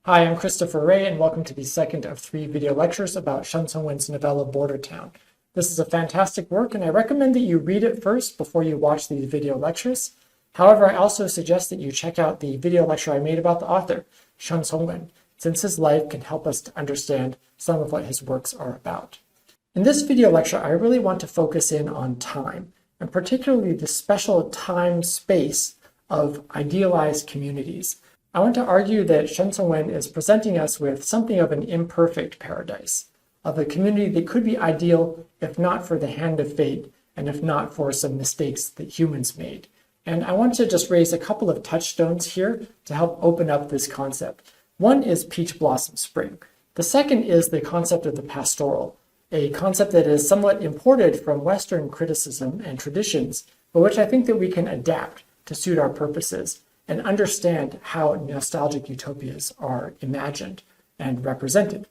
Hi, I'm Christopher Ray, and welcome to the second of 3 video lectures about Shen Congwen's novella Border Town. This is a fantastic work, and I recommend that you read it first before you watch these video lectures. However, I also suggest that you check out the video lecture I made about the author, Shen Congwen, since his life can help us to understand some of what his works are about. In this video lecture, I really want to focus in on time, and particularly the special time-space of idealized communities. I want to argue that Shen Congwen is presenting us with something of an imperfect paradise, of a community that could be ideal if not for the hand of fate and if not for some mistakes that humans made. And I want to just raise a couple of touchstones here to help open up this concept. One is peach blossom spring. The second is the concept of the pastoral, a concept that is somewhat imported from Western criticism and traditions, but which I think that we can adapt to suit our purposes and understand how nostalgic utopias are imagined and represented.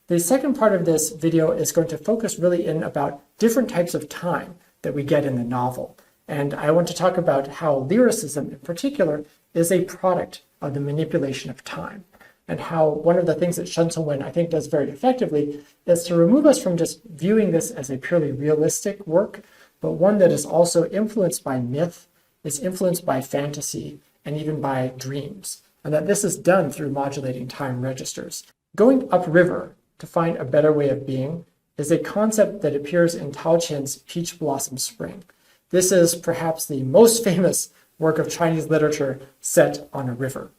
The second part of this video is going to focus really in about different types of time that we get in the novel. And I want to talk about how lyricism in particular is a product of the manipulation of time, and how one of the things that Shen Congwen I think does very effectively is to remove us from just viewing this as a purely realistic work, but one that is also influenced by myth, is influenced by fantasy, and even by dreams, and that this is done through modulating time registers. Going upriver to find a better way of being is a concept that appears in Tao Qian's Peach Blossom Spring. This is perhaps the most famous work of Chinese literature set on a river.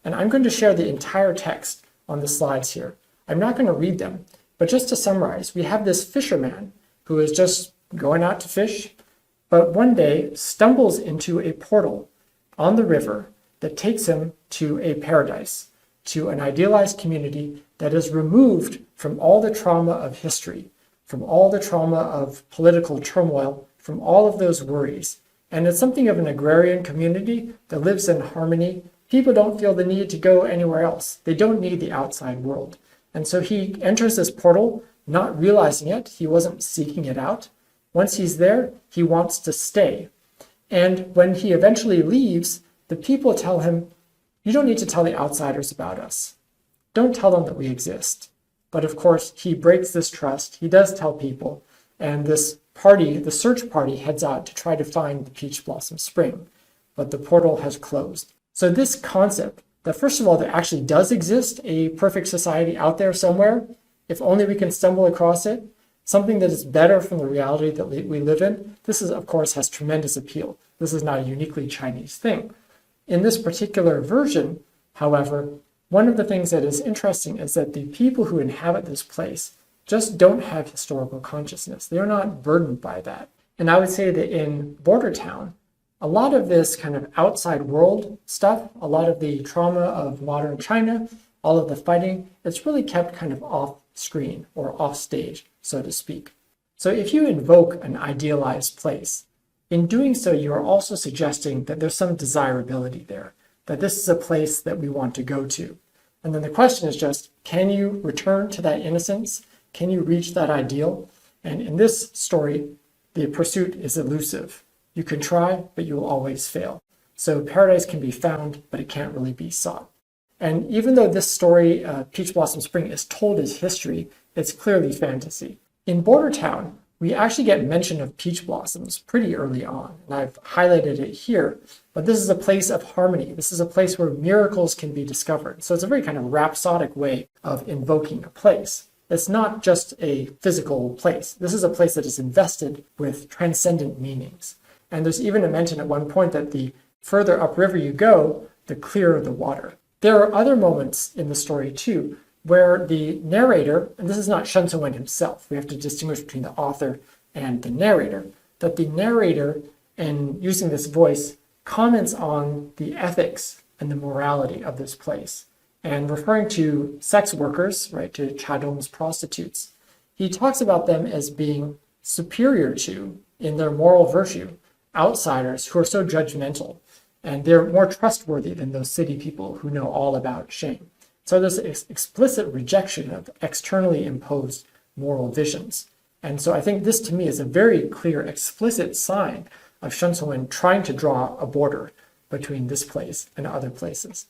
And I'm going to share the entire text on the slides here. I'm not going to read them, but just to summarize, we have this fisherman who is just going out to fish, but one day stumbles into a portal on the river that takes him to a paradise, to an idealized community that is removed from all the trauma of history, from all the trauma of political turmoil, from all of those worries. And it's something of an agrarian community that lives in harmony. People don't feel the need to go anywhere else. They don't need the outside world. And so he enters this portal, not realizing it. He wasn't seeking it out. Once he's there, he wants to stay. And when he eventually leaves, the people tell him, you don't need to tell the outsiders about us. Don't tell them that we exist. But of course, he breaks this trust. He does tell people. And this party, the search party, heads out to try to find the Peach Blossom Spring. But the portal has closed. So this concept that, first of all, there actually does exist a perfect society out there somewhere, if only we can stumble across it, something that is better from the reality that we live in, this is, of course, has tremendous appeal. This is not a uniquely Chinese thing. In this particular version, however, one of the things that is interesting is that the people who inhabit this place just don't have historical consciousness. They are not burdened by that. And I would say that in Border Town, a lot of this kind of outside world stuff, a lot of the trauma of modern China, all of the fighting, it's really kept kind of off screen or off stage, so to speak. So if you invoke an idealized place, in doing so, you are also suggesting that there's some desirability there, that this is a place that we want to go to. And then the question is just, can you return to that innocence? Can you reach that ideal? And in this story, the pursuit is elusive. You can try, but you will always fail. So paradise can be found, but it can't really be sought. And even though this story, Peach Blossom Spring, is told as history, it's clearly fantasy. In Border Town, we actually get mention of peach blossoms pretty early on, and I've highlighted it here, but this is a place of harmony. This is a place where miracles can be discovered. So it's a very kind of rhapsodic way of invoking a place. It's not just a physical place. This is a place that is invested with transcendent meanings. And there's even a mention at one point that the further upriver you go, the clearer the water. There are other moments in the story too, where the narrator, and this is not Shen Congwen himself, we have to distinguish between the author and the narrator, that the narrator, in using this voice, comments on the ethics and the morality of this place. And referring to sex workers, right, to Chadong's prostitutes, he talks about them as being superior to, in their moral virtue, outsiders who are so judgmental, and they're more trustworthy than those city people who know all about shame. So there's an explicit rejection of externally imposed moral visions. And so I think this to me is a very clear, explicit sign of Shen Congwen trying to draw a border between this place and other places.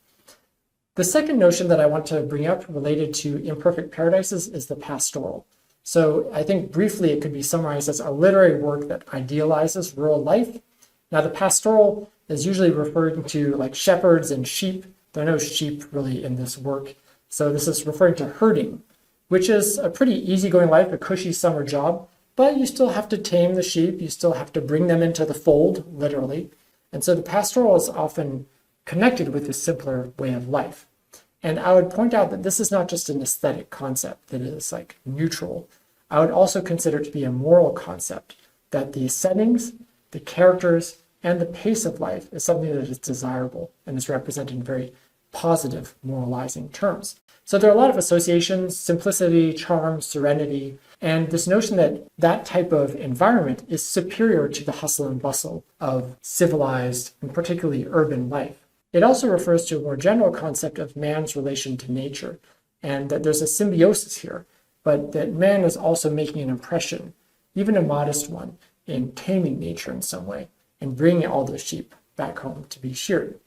The second notion that I want to bring up related to imperfect paradises is the pastoral. So I think briefly it could be summarized as a literary work that idealizes rural life. Now the pastoral is usually referring to like shepherds and sheep. There are no sheep really in this work. So this is referring to herding, which is a pretty easygoing life, a cushy summer job, but you still have to tame the sheep. You still have to bring them into the fold, literally. And so the pastoral is often connected with this simpler way of life. And I would point out that this is not just an aesthetic concept that is like neutral. I would also consider it to be a moral concept, that the settings, the characters, and the pace of life is something that is desirable and is represented in very positive, moralizing terms. So there are a lot of associations: simplicity, charm, serenity, and this notion that that type of environment is superior to the hustle and bustle of civilized and particularly urban life. It also refers to a more general concept of man's relation to nature, and that there's a symbiosis here, but that man is also making an impression, even a modest one, in taming nature in some way and bringing all the sheep back home to be sheared.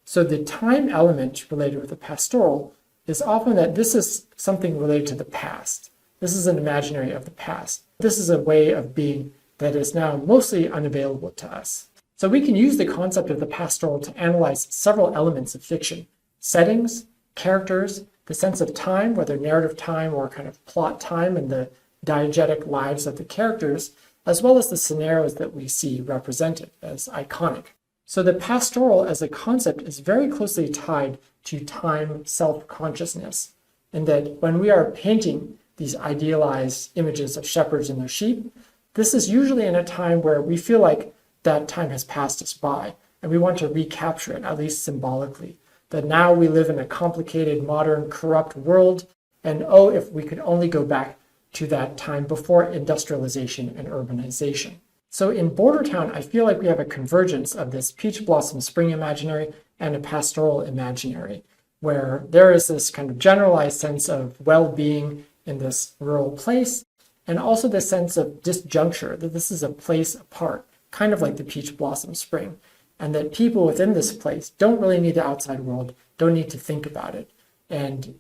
So the time element related with the pastoral is often that this is something related to the past. This is an imaginary of the past. This is a way of being that is now mostly unavailable to us. So we can use the concept of the pastoral to analyze several elements of fiction: settings, characters, the sense of time, whether narrative time or kind of plot time, and the diegetic lives of the characters, as well as the scenarios that we see represented as iconic. So the pastoral as a concept is very closely tied to time self-consciousness, in that when we are painting these idealized images of shepherds and their sheep, this is usually in a time where we feel like that time has passed us by, and we want to recapture it, at least symbolically. That now we live in a complicated, modern, corrupt world, and oh, if we could only go back to that time before industrialization and urbanization. So in Border Town, I feel like we have a convergence of this peach blossom spring imaginary and a pastoral imaginary, where there is this kind of generalized sense of well-being in this rural place, and also this sense of disjuncture, that this is a place apart, kind of like the peach blossom spring, and that people within this place don't really need the outside world, don't need to think about it. And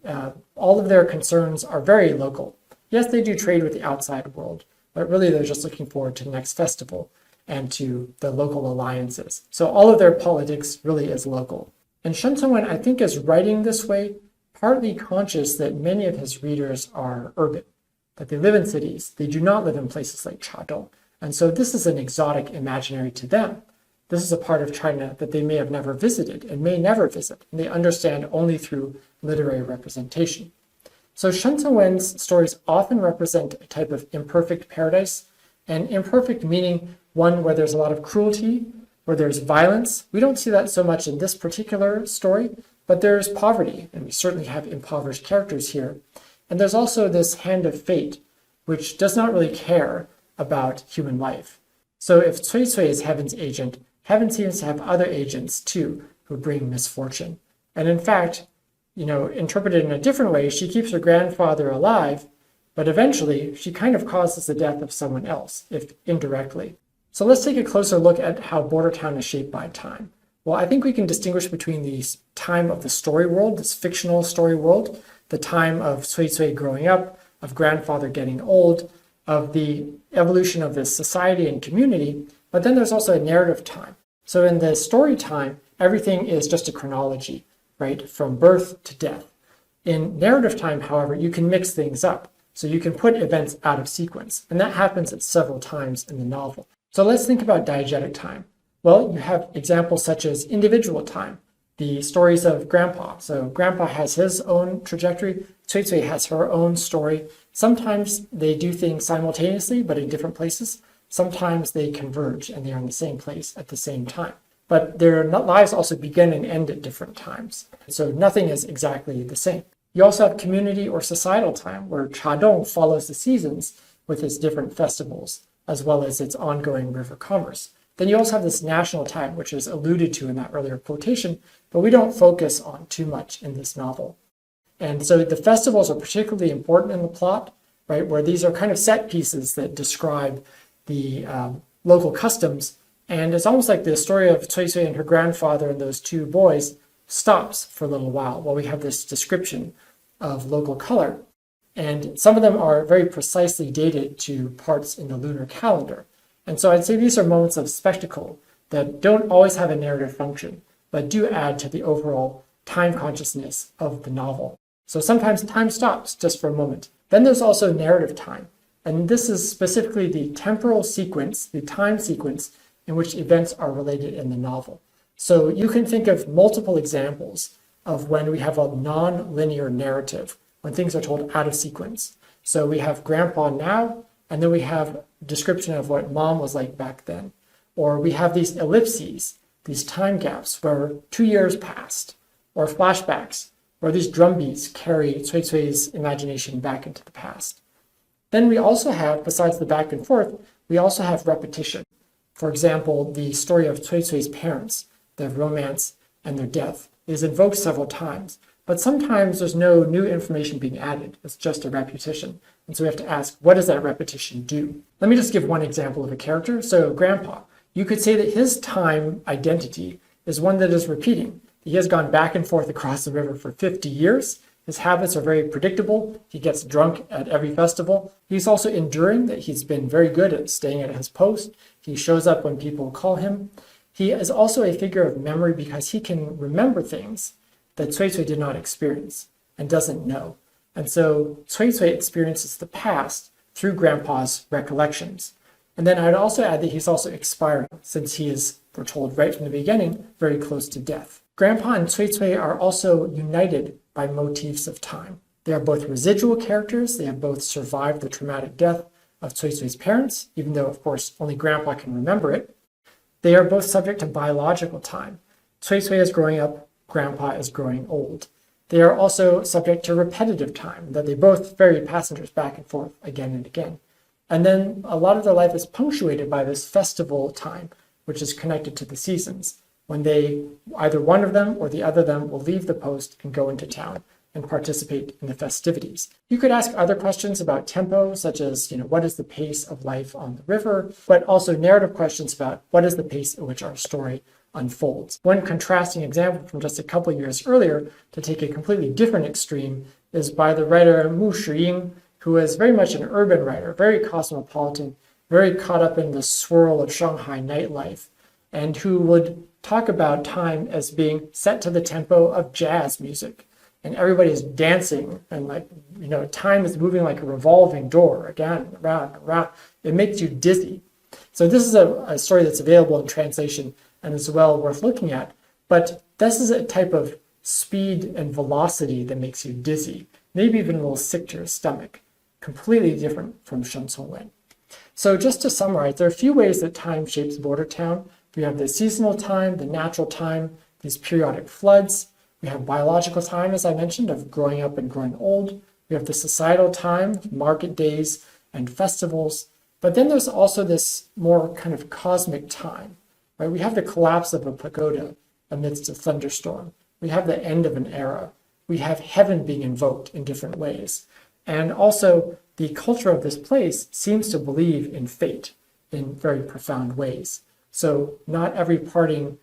all of their concerns are very local. Yes, they do trade with the outside world, but really they're just looking forward to the next festival and to the local alliances. So all of their politics really is local. And Shen Congwen, I think, is writing this way, partly conscious that many of his readers are urban, that they live in cities. They do not live in places like Chadong. And so this is an exotic imaginary to them. This is a part of China that they may have never visited and may never visit, and they understand only through literary representation. So Shen Congwen's stories often represent a type of imperfect paradise, and imperfect meaning one where there's a lot of cruelty, where there's violence. We don't see that so much in this particular story, but there's poverty, and we certainly have impoverished characters here. And there's also this hand of fate, which does not really care about human life. So if Cui Cui is heaven's agent, heaven seems to have other agents too who bring misfortune. And in fact, interpreted in a different way, she keeps her grandfather alive, but eventually she kind of causes the death of someone else, if indirectly. So let's take a closer look at how Border Town is shaped by time. Well, I think we can distinguish between the time of the story world, this fictional story world, the time of Cui Cui growing up, of grandfather getting old, of the evolution of this society and community, but then there's also a narrative time. So in the story time, everything is just a chronology, right, from birth to death. In narrative time, however, you can mix things up. So you can put events out of sequence, and that happens at several times in the novel. So let's think about diegetic time. Well, you have examples such as individual time, the stories of Grandpa. So Grandpa has his own trajectory, Cui Cui has her own story. Sometimes they do things simultaneously, but in different places. Sometimes they converge and they are in the same place at the same time. But their lives also begin and end at different times. So nothing is exactly the same. You also have community or societal time, where Chadong follows the seasons with its different festivals, as well as its ongoing river commerce. Then you also have this national time, which is alluded to in that earlier quotation, but we don't focus on too much in this novel. And so the festivals are particularly important in the plot, right, where these are kind of set pieces that describe the local customs. And it's almost like the story of Cui Cui and her grandfather and those two boys stops for a little while we have this description of local color. And some of them are very precisely dated to parts in the lunar calendar. And so I'd say these are moments of spectacle that don't always have a narrative function, but do add to the overall time consciousness of the novel. So sometimes time stops just for a moment. Then there's also narrative time. And this is specifically the temporal sequence, the time sequence in which events are related in the novel. So you can think of multiple examples of when we have a non-linear narrative, when things are told out of sequence. So we have Grandpa now, and then we have a description of what Mom was like back then. Or we have these ellipses, these time gaps where 2 years passed, or flashbacks, where these drum beats carry Cui Cui's imagination back into the past. Then we also have, besides the back and forth, we also have repetition. For example, the story of Cui Cui's parents, their romance and their death, is invoked several times. But sometimes there's no new information being added. It's just a repetition. And so we have to ask, what does that repetition do? Let me just give one example of a character. So Grandpa, you could say that his time identity is one that is repeating. He has gone back and forth across the river for 50 years. His habits are very predictable. He gets drunk at every festival. He's also enduring, that he's been very good at staying at his post. He shows up when people call him. He is also a figure of memory because he can remember things that Cui Cui did not experience and doesn't know. And so Cui Cui experiences the past through Grandpa's recollections. And then I'd also add that he's also expiring, since he is, we're told right from the beginning, very close to death. Grandpa and Cui Cui are also united by motifs of time. They are both residual characters. They have both survived the traumatic death of Cui Cui's parents, even though, of course, only Grandpa can remember it. They are both subject to biological time. Cui Cui is growing up, Grandpa is growing old. They are also subject to repetitive time, that they both ferry passengers back and forth again and again. And then a lot of their life is punctuated by this festival time, which is connected to the seasons, when they, either one of them or the other of them, will leave the post and go into town and participate in the festivities. You could ask other questions about tempo, such as, what is the pace of life on the river, but also narrative questions about what is the pace at which our story unfolds. One contrasting example from just a couple of years earlier, to take a completely different extreme, is by the writer Mu Shiying, who is very much an urban writer, very cosmopolitan, very caught up in the swirl of Shanghai nightlife, and who would talk about time as being set to the tempo of jazz music. And everybody is dancing, and time is moving like a revolving door, again, and around and around. It makes you dizzy. So this is a story that's available in translation and is well worth looking at. But this is a type of speed and velocity that makes you dizzy, maybe even a little sick to your stomach. Completely different from Shen Congwen. So just to summarize, there are a few ways that time shapes Border Town. We have the seasonal time, the natural time, these periodic floods. We have biological time, as I mentioned, of growing up and growing old. We have the societal time, market days and festivals. But then there's also this more kind of cosmic time, right? We have the collapse of a pagoda amidst a thunderstorm. We have the end of an era. We have heaven being invoked in different ways. And also the culture of this place seems to believe in fate in very profound ways. So not every parting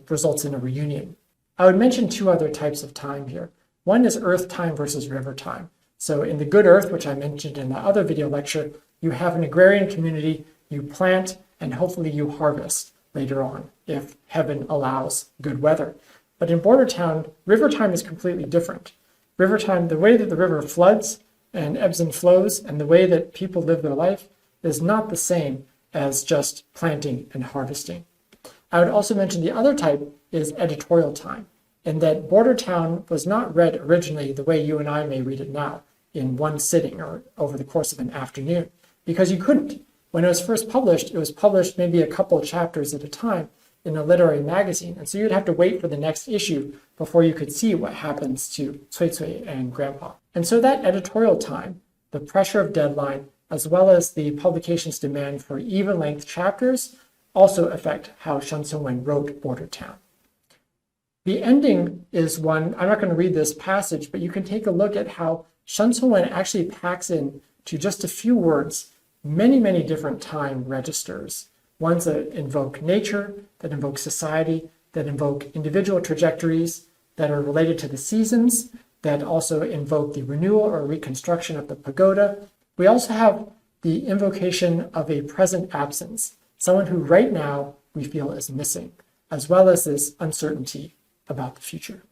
results in a reunion. I would mention two other types of time here. One is earth time versus river time. So in the good earth, which I mentioned in the other video lecture, you have an agrarian community, you plant, and hopefully you harvest later on if heaven allows good weather. But in Border Town, river time is completely different. River time, the way that the river floods and ebbs and flows, and the way that people live their life is not the same as just planting and harvesting. I would also mention the other type is editorial time, in that Border Town was not read originally the way you and I may read it now, in one sitting or over the course of an afternoon, because you couldn't. When it was first published, it was published maybe a couple of chapters at a time in a literary magazine, and so you'd have to wait for the next issue before you could see what happens to Cui Cui and Grandpa. And so that editorial time, the pressure of deadline, as well as the publication's demand for even-length chapters, also affect how Shen Congwen wrote Border Town. The ending is one, I'm not going to read this passage, but you can take a look at how Shen Congwen actually packs in to just a few words many, many different time registers. Ones that invoke nature, that invoke society, that invoke individual trajectories, that are related to the seasons, that also invoke the renewal or reconstruction of the pagoda. We also have the invocation of a present absence, someone who right now we feel is missing, as well as this uncertainty about the future.